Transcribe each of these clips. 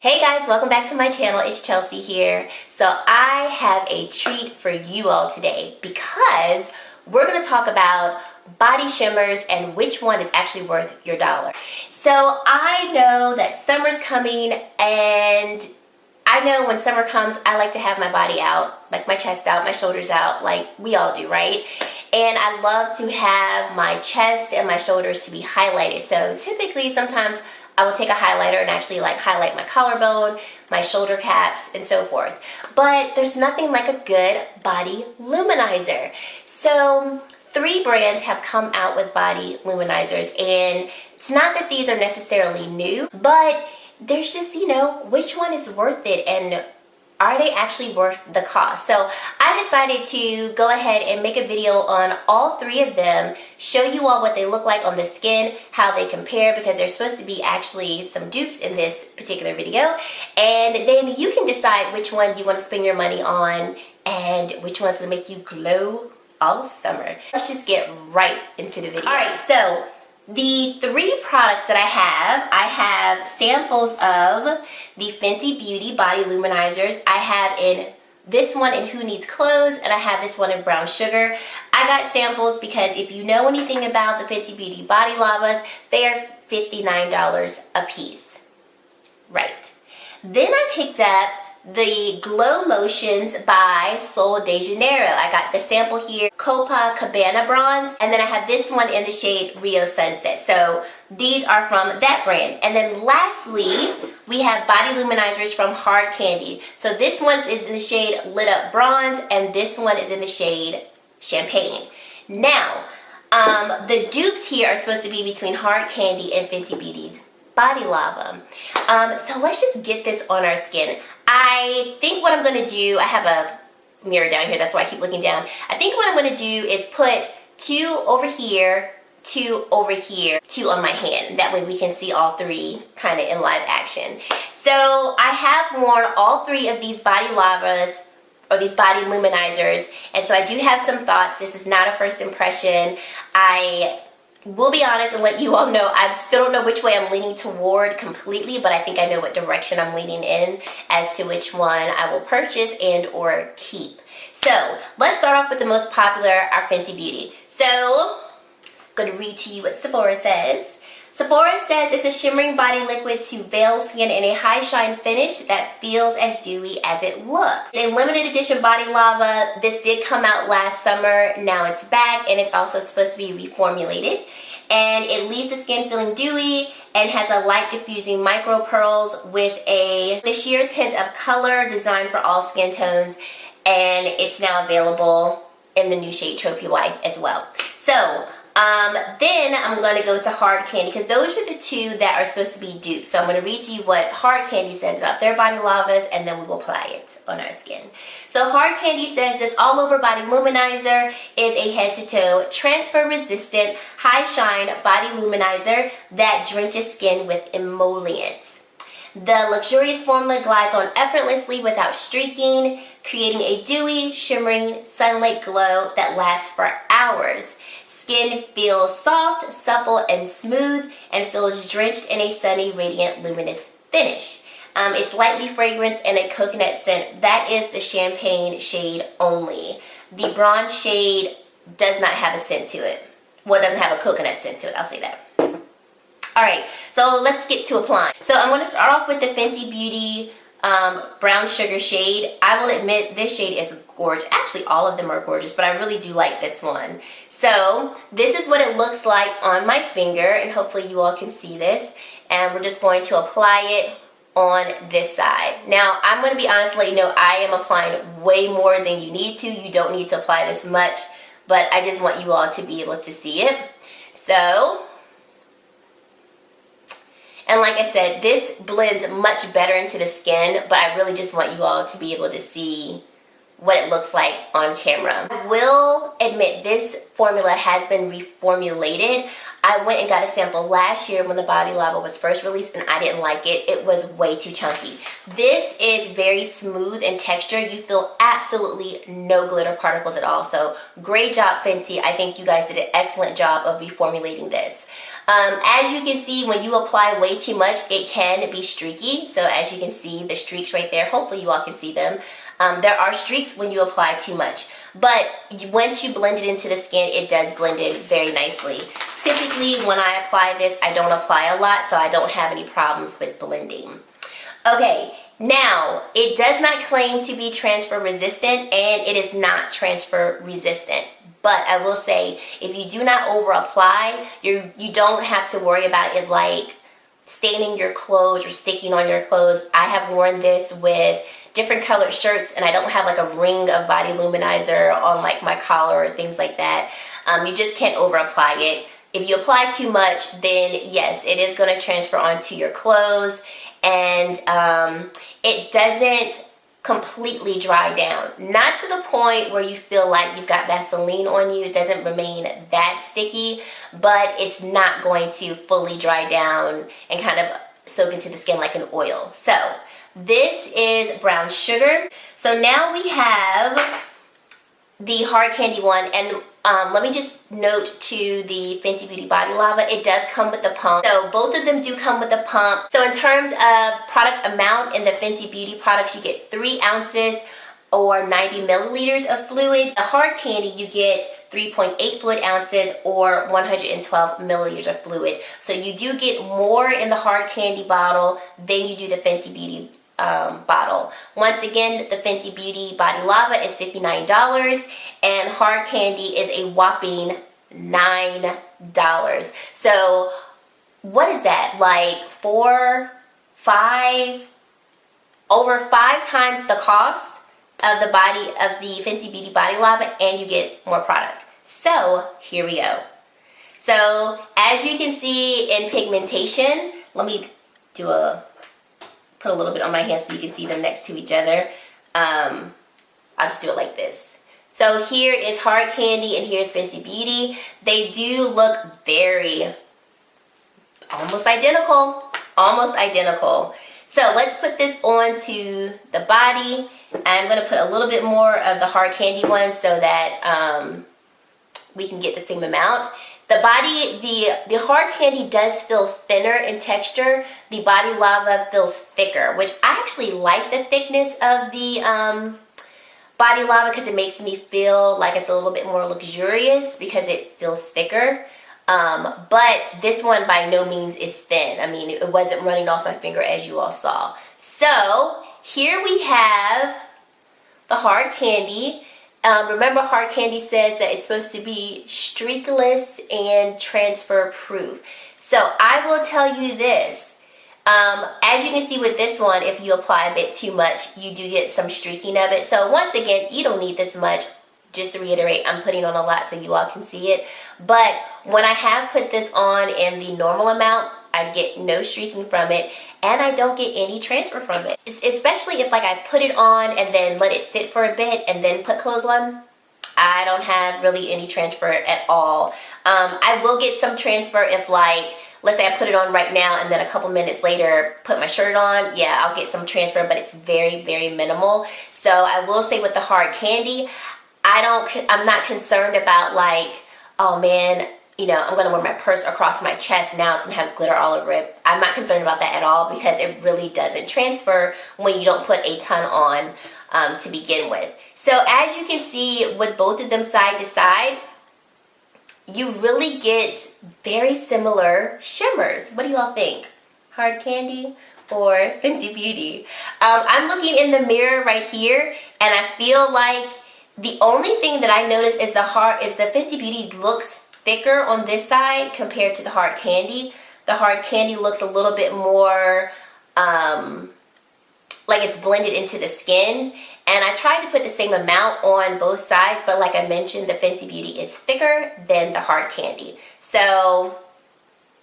Hey guys, welcome back to my channel. It's Chelsea here. So I have a treat for you all today because we're going to talk about body shimmers and which one is actually worth your dollar. So I know that summer's coming, and I know when summer comes I like to have my body out, like my chest out, my shoulders out, like we all do, right? And I love to have my chest and my shoulders to be highlighted. So typically sometimes I will take a highlighter and actually like highlight my collarbone, my shoulder caps, and so forth. But there's nothing like a good body luminizer. So 3 brands have come out with body luminizers, and it's not that these are necessarily new, but there's just, you know, which one is worth it and are they actually worth the cost? So I decided to go ahead and make a video on all 3 of them, show you all what they look like on the skin, how they compare, because there's supposed to be actually some dupes in this particular video, and then you can decide which one you want to spend your money on and which one's going to make you glow all summer. Let's just get right into the video. Alright, so the 3 products that I have samples of the Fenty Beauty Body Luminizers. I have this one in Who Needs Clothes, and I have this one in Brown Sugar. I got samples because if you know anything about the Fenty Beauty Body Lavas, they are $59 a piece. Right. Then I picked up the Glowmotions by Sol de Janeiro. I got the sample here, Copacabana Bronze, and then I have this one in the shade Rio Sunset. So these are from that brand. And then lastly, we have body luminizers from Hard Candy. So this one's in the shade Lit Up Bronze, and this one is in the shade Champagne. Now, the dupes here are supposed to be between Hard Candy and Fenty Beauty's Body Lava. So let's just get this on our skin. I think what I'm going to do, I have a mirror down here, that's why I keep looking down. I think what I'm going to do is put 2 over here, 2 over here, 2 on my hand. That way we can see all 3 kind of in live action. So I have worn all 3 of these body lavas, or these body luminizers, and so I do have some thoughts. This is not a first impression. I will be honest and let you all know, I still don't know which way I'm leaning toward completely, but I think I know what direction I'm leaning in as to which one I will purchase and or keep. So let's start off with the most popular, our Fenty Beauty. So I'm going to read to you what Sephora says. Sephora says it's a shimmering body liquid to veil skin in a high shine finish that feels as dewy as it looks. A limited edition body lava. This did come out last summer. Now it's back, and it's also supposed to be reformulated. And it leaves the skin feeling dewy and has a light diffusing micro pearls with the sheer tint of color designed for all skin tones. And it's now available in the new shade Trophy Wife as well. So then I'm going to go to Hard Candy, because those are the 2 that are supposed to be dupes. So I'm going to read to you what Hard Candy says about their body lavas, and then we will apply it on our skin. So Hard Candy says this all over body luminizer is a head to toe transfer resistant high shine body luminizer that drenches skin with emollients. The luxurious formula glides on effortlessly without streaking, creating a dewy, shimmering sunlight glow that lasts for hours. Skin feels soft, supple, and smooth, and feels drenched in a sunny, radiant, luminous finish. It's lightly fragranced and a coconut scent. That is the Champagne shade only. The bronze shade does not have a scent to it. Well, it doesn't have a coconut scent to it, I'll say that. Alright, so let's get to applying. So I'm going to start off with the Fenty Beauty Brown Sugar shade. I will admit this shade is gorgeous. Actually, all of them are gorgeous, but I really do like this one. So this is what it looks like on my finger, and hopefully you all can see this. And we're just going to apply it on this side. Now, I'm going to be honest, let you know, I am applying way more than you need to. You don't need to apply this much, but I just want you all to be able to see it. So, and like I said, this blends much better into the skin, but I really just want you all to be able to see what it looks like on camera. I will admit this formula has been reformulated. I went and got a sample last year when the body lava was first released, and I didn't like it. It was way too chunky. This is very smooth in texture. You feel absolutely no glitter particles at all. So great job, Fenty. I think you guys did an excellent job of reformulating this. As you can see, when you apply way too much, it can be streaky. So as you can see, the streaks right there, hopefully you all can see them. There are streaks when you apply too much. But once you blend it into the skin, it does blend in very nicely. Typically, when I apply this, I don't apply a lot, so I don't have any problems with blending. Okay, now, it does not claim to be transfer resistant, and it is not transfer resistant. But I will say, if you do not over apply, you don't have to worry about it like staining your clothes or sticking on your clothes. I have worn this with different colored shirts, and I don't have like a ring of body luminizer on like my collar or things like that. You just can't over apply it. If you apply too much, then yes, it is going to transfer onto your clothes, and it doesn't completely dry down. Not to the point where you feel like you've got Vaseline on you. It doesn't remain that sticky, but it's not going to fully dry down and kind of soak into the skin like an oil. So this is brown sugar. So now we have the hard candy one, and let me just note to the Fenty Beauty Body Lava, it does come with the pump. So both of them do come with the pump. So in terms of product amount, in the Fenty Beauty products, you get 3 ounces or 90 milliliters of fluid. The hard candy, you get 3.8 fluid ounces or 112 milliliters of fluid. So you do get more in the hard candy bottle than you do the Fenty Beauty bottle. Once again, the Fenty Beauty Body Lava is $59 and hard candy is a whopping $9. So what is that? Like over 5 times the cost of the Fenty Beauty Body Lava, and you get more product. So here we go. So as you can see in pigmentation, let me put a little bit on my hands so you can see them next to each other. I'll just do it like this. So here is hard candy and here's Fenty Beauty. They do look almost identical. Almost identical. So let's put this onto the body. I'm going to put a little bit more of the hard candy one so that we can get the same amount. The hard candy does feel thinner in texture. The Body Lava feels thicker, which I actually like the thickness of the Body Lava because it makes me feel like it's a little bit more luxurious because it feels thicker. But this one by no means is thin. I mean, it wasn't running off my finger as you all saw. So here we have the hard candy. Remember, hard candy says that it's supposed to be streakless and transfer proof. So I will tell you this. As you can see with this one, if you apply a bit too much, you do get some streaking of it. So once again, you don't need this much. Just to reiterate, I'm putting on a lot so you all can see it. But when I have put this on in the normal amount, I get no streaking from it, and I don't get any transfer from it. Especially if like I put it on and then let it sit for a bit and then put clothes on, I don't have really any transfer at all. I will get some transfer if like, let's say I put it on right now and then a couple minutes later put my shirt on. Yeah, I'll get some transfer, but it's very, very minimal. So I will say with the hard candy, I'm not concerned about like, oh man, you know, I'm going to wear my purse across my chest, now it's going to have glitter all over it. I'm not concerned about that at all because it really doesn't transfer when you don't put a ton on to begin with. So as you can see with both of them side to side, you really get very similar shimmers. What do you all think? Hard candy or Fenty Beauty? I'm looking in the mirror right here and I feel like the only thing that I notice is the Fenty Beauty looks thicker on this side compared to the hard candy. The hard candy looks a little bit more like it's blended into the skin. And I tried to put the same amount on both sides, but like I mentioned, the Fenty Beauty is thicker than the hard candy. So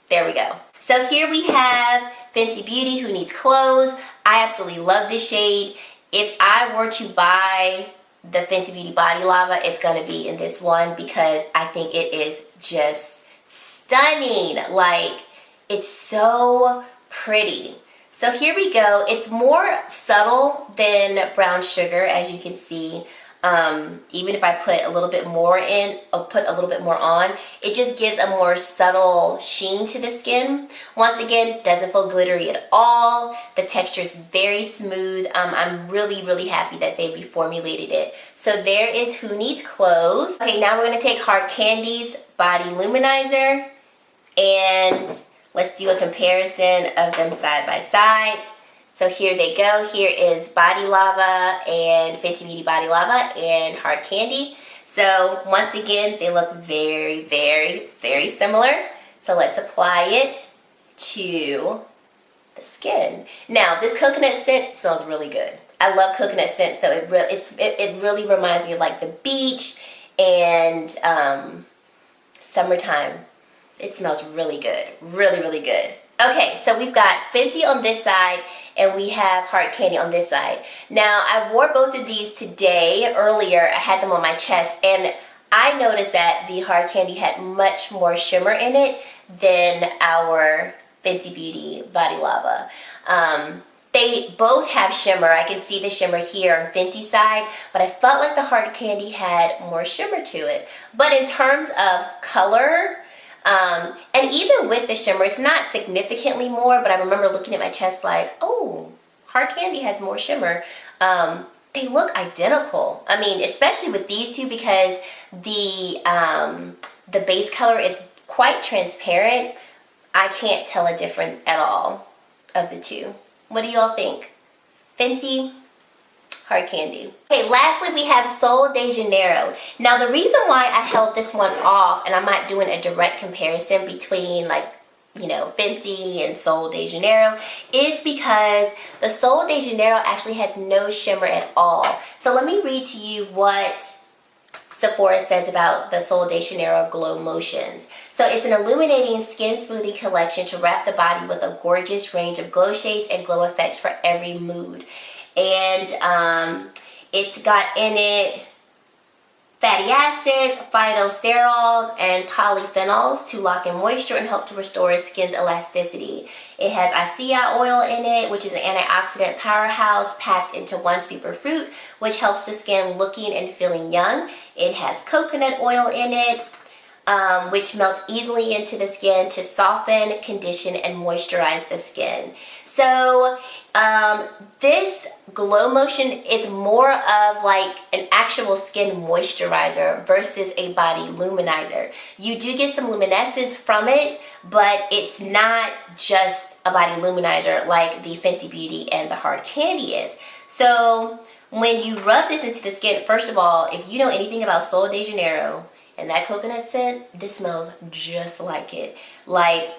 there we go. So here we have Fenty Beauty, Who Needs Clothes. I absolutely love this shade. If I were to buy the Fenty Beauty Body Lava, it's going to be in this one because I think it is just stunning. Like, it's so pretty. So here we go. It's more subtle than brown sugar, as you can see. Even if I put a little bit more in, or put a little bit more on, it just gives a more subtle sheen to the skin. Once again, doesn't feel glittery at all. The texture is very smooth. I'm really, really happy that they reformulated it. So there is Who Needs Clothes. Okay, now we're gonna take Hard Candy's Body Luminizer, and let's do a comparison of them side by side. So here they go. Here is Body Lava and Fenty Beauty Body Lava and Hard Candy. So once again, they look very, very, very similar. So let's apply it to the skin. Now, this coconut scent smells really good. I love coconut scent, so it really reminds me of like the beach and summertime. It smells really good. Really, really good. Okay, so we've got Fenty on this side and we have Hard Candy on this side. Now, I wore both of these today. Earlier, I had them on my chest, and I noticed that the Hard Candy had much more shimmer in it than our Fenty Beauty Body Lava. They both have shimmer. I can see the shimmer here on Fenty's side, but I felt like the Hard Candy had more shimmer to it. But in terms of color, and even with the shimmer, it's not significantly more, but I remember looking at my chest like, oh, Hard Candy has more shimmer. They look identical. I mean, especially with these two, because the base color is quite transparent. I can't tell a difference at all of the two. What do y'all think? Fenty, Hard Candy. Okay, lastly we have Sol de Janeiro. Now the reason why I held this one off, and I'm not doing a direct comparison between like, you know, Fenty and Sol de Janeiro, is because the Sol de Janeiro actually has no shimmer at all. So let me read to you what Sephora says about the Sol de Janeiro Glowmotions. So it's an illuminating skin smoothing collection to wrap the body with a gorgeous range of glow shades and glow effects for every mood. And it's got in it fatty acids, phytosterols, and polyphenols to lock in moisture and help to restore skin's elasticity. It has AOA oil in it, which is an antioxidant powerhouse packed into one superfruit, which helps the skin looking and feeling young. It has coconut oil in it, which melts easily into the skin to soften, condition, and moisturize the skin. So this Glowmotion is more of like an actual skin moisturizer versus a body luminizer. You do get some luminescence from it, but it's not just a body luminizer like the Fenty Beauty and the Hard Candy is. So when you rub this into the skin, first of all, if you know anything about Sol de Janeiro and that coconut scent, this smells just like it. Like,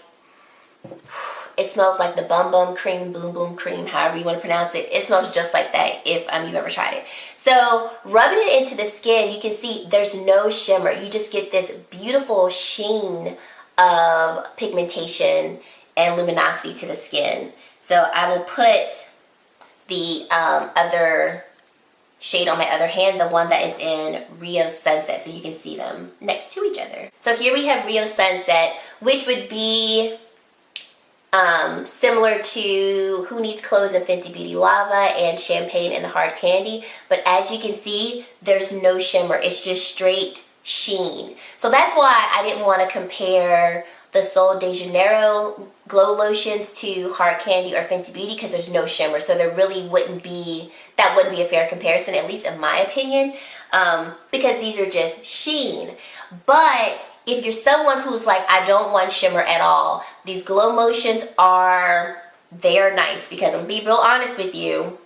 it smells like the Bum Bum Cream, Boom Boom Cream, however you want to pronounce it. It smells just like that if you've ever tried it. So rubbing it into the skin, you can see there's no shimmer. You just get this beautiful sheen of pigmentation and luminosity to the skin. So I will put the other shade on my other hand, the one that is in Rio Sunset, so you can see them next to each other. So here we have Rio Sunset, which would be similar to Who Needs Clothes and Fenty Beauty Lava and Champagne and the Hard Candy, but as you can see, there's no shimmer. It's just straight sheen. So that's why I didn't want to compare the Sol de Janeiro glow lotions to Hard Candy or Fenty Beauty, because there's no shimmer. So there really wouldn't be a fair comparison, at least in my opinion, because these are just sheen. But if you're someone who's like, I don't want shimmer at all, these Glowmotions they're nice, because I'm gonna be real honest with you,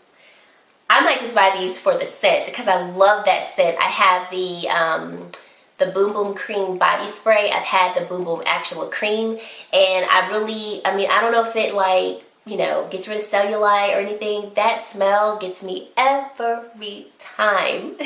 I might just buy these for the scent, because I love that scent. I have the Boom Boom Cream body spray. I've had the Boom Boom Actual Cream, and I don't know if it like, you know, gets rid of cellulite or anything. That smell gets me every time.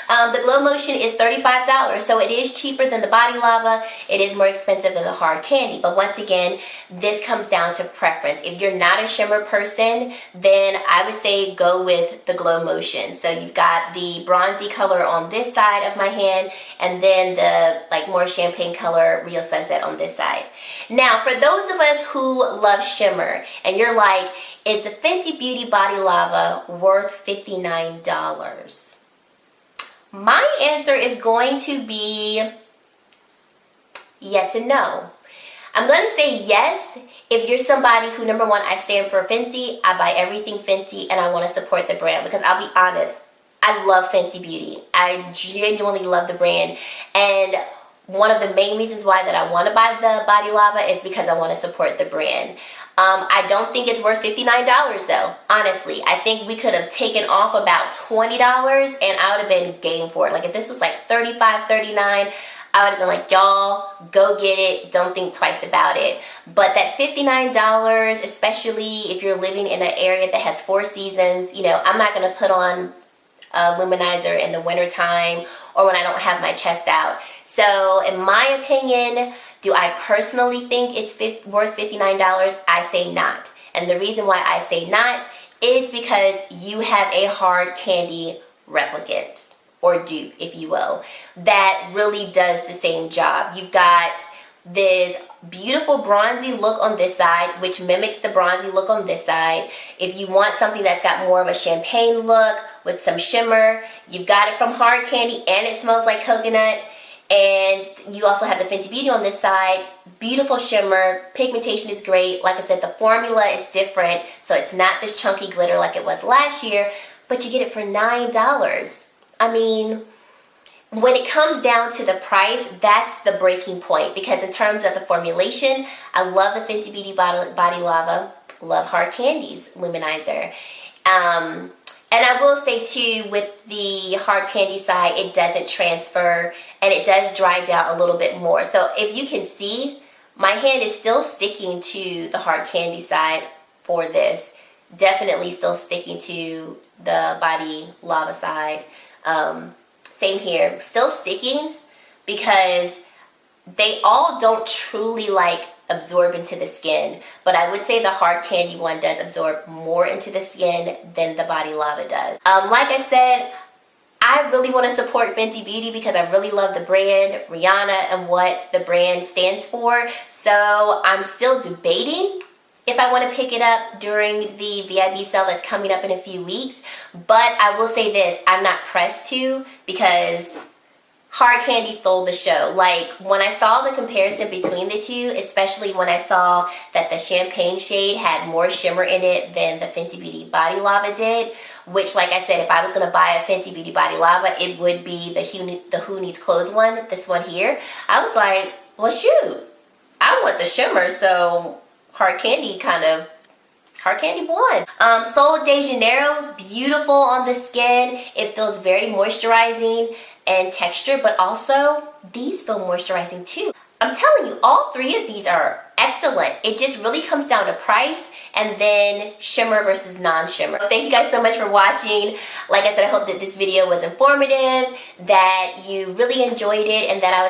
The Glowmotion is $35, so it is cheaper than the Body Lava. It is more expensive than the Hard Candy, but once again, this comes down to preference. If you're not a shimmer person, then I would say go with the Glowmotion. So you've got the bronzy color on this side of my hand, and then the like more champagne color Rio Sunset on this side. Now, for those of us who love shimmer, and you're like, is the Fenty Beauty Body Lava worth $59? My answer is going to be yes and no. I'm going to say yes if you're somebody who, number one, I stand for Fenty. I buy everything Fenty and I want to support the brand because I'll be honest, I love Fenty Beauty. I genuinely love the brand. And one of the main reasons why that I want to buy the Body Lava is because I want to support the brand. I don't think it's worth $59 though, honestly. I think we could have taken off about $20 and I would have been game for it. Like if this was like $35, $39, I would have been like, y'all, go get it. Don't think twice about it. But that $59, especially if you're living in an area that has 4 seasons, you know, I'm not going to put on a luminizer in the wintertime or when I don't have my chest out. So in my opinion, do I personally think it's worth $59? I say not. And the reason why I say not is because you have a hard candy replicant, or dupe, if you will, that really does the same job. You've got this beautiful bronzy look on this side, which mimics the bronzy look on this side. If you want something that's got more of a champagne look with some shimmer, you've got it from Hard Candy and it smells like coconut. And you also have the Fenty Beauty on this side. Beautiful shimmer, pigmentation is great. Like I said, the formula is different, so it's not this chunky glitter like it was last year, but you get it for $9. I mean, when it comes down to the price, that's the breaking point, because in terms of the formulation, I love the Fenty Beauty Body Lava, love Hard Candy's Luminizer. And I will say too, with the Hard Candy side, it doesn't transfer and it does dry down a little bit more. So if you can see, my hand is still sticking to the Hard Candy side for this. Definitely still sticking to the Body Lava side. Same here, still sticking, because they all don't truly like absorb into the skin, but I would say the Hard Candy one does absorb more into the skin than the Body Lava does. Like I said, I really want to support Fenty Beauty because I really love the brand, Rihanna, and what the brand stands for. So I'm still debating if I want to pick it up during the VIB sale that's coming up in a few weeks. But I will say this, I'm not pressed to, because Hard Candy stole the show. Like, when I saw the comparison between the two, especially when I saw that the champagne shade had more shimmer in it than the Fenty Beauty Body Lava did, which, like I said, if I was going to buy a Fenty Beauty Body Lava, it would be the Who Needs Clothes one, this one here. I was like, well, shoot, I want the shimmer, so Hard Candy won. Sol de Janeiro, beautiful on the skin. It feels very moisturizing and texture, but also these feel moisturizing too. I'm telling you, all 3 of these are excellent. It just really comes down to price and then shimmer versus non-shimmer. Thank you guys so much for watching. Like I said, I hope that this video was informative, that you really enjoyed it, and that I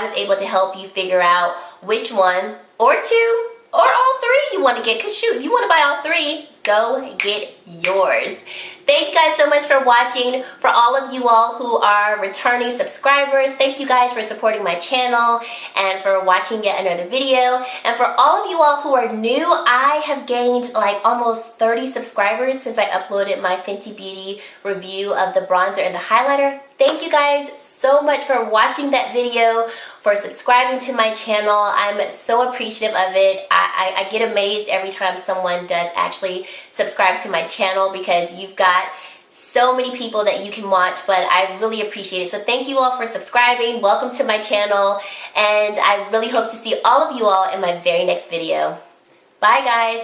was able to help you figure out which one or 2 or all 3 you want to get. Because shoot, if you want to buy all 3, go get yours. Thank you guys so much for watching. For all of you all who are returning subscribers, thank you guys for supporting my channel and for watching yet another video. And for all of you all who are new, I have gained like almost 30 subscribers since I uploaded my Fenty Beauty review of the bronzer and the highlighter. Thank you guys so much for watching that video, for subscribing to my channel. I'm so appreciative of it. I get amazed every time someone does actually subscribe to my channel, because you've got so many people that you can watch, but I really appreciate it. So thank you all for subscribing. Welcome to my channel, and I really hope to see all of you all in my very next video. Bye guys.